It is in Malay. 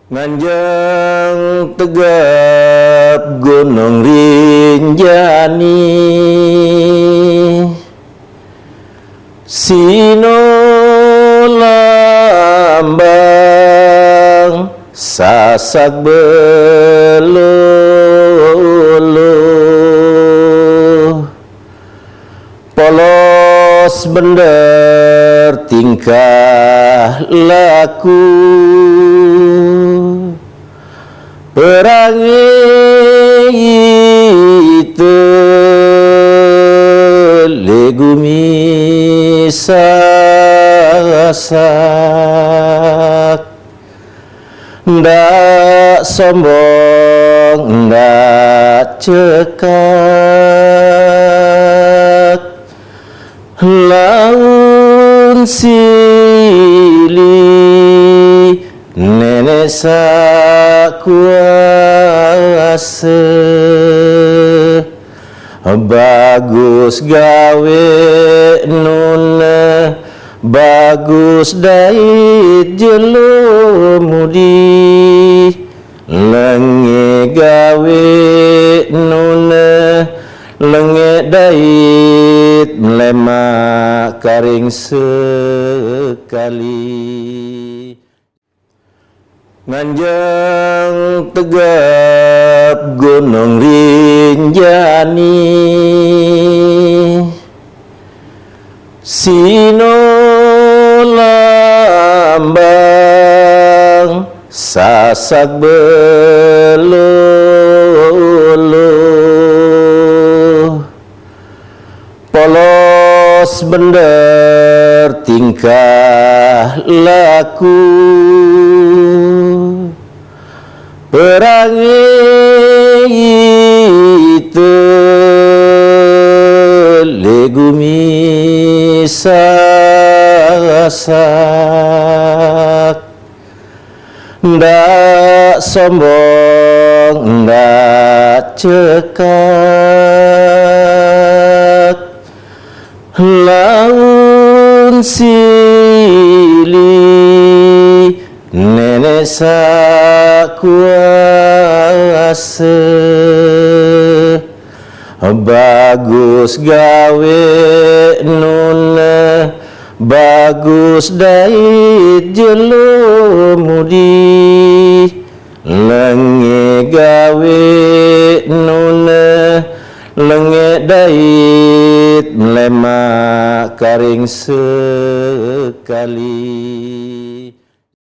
Nganjang tegap Gunung Rinjani, sino lambang sasak beluluh, polos bener tingkah laku, perangi itu legumi sasak, ndak sombong ndak cekak, laun sili nenek sakuasa, bagus gawe nuna, bagus dait jelumudi, lenge gawe nuna, lenge dait melemak karing sekali. Nganjang tegap Gunung Rinjani, sino lambang sasak beluluh, polos bener tingkah laku, perangi itu legumi sasak, ndak sombong ndak cekak, laun sili nenek sakuasa, bagus gawe nuna, bagus dait jelumudi, lenge gawe nuna, lenge dait melemak karing sekali.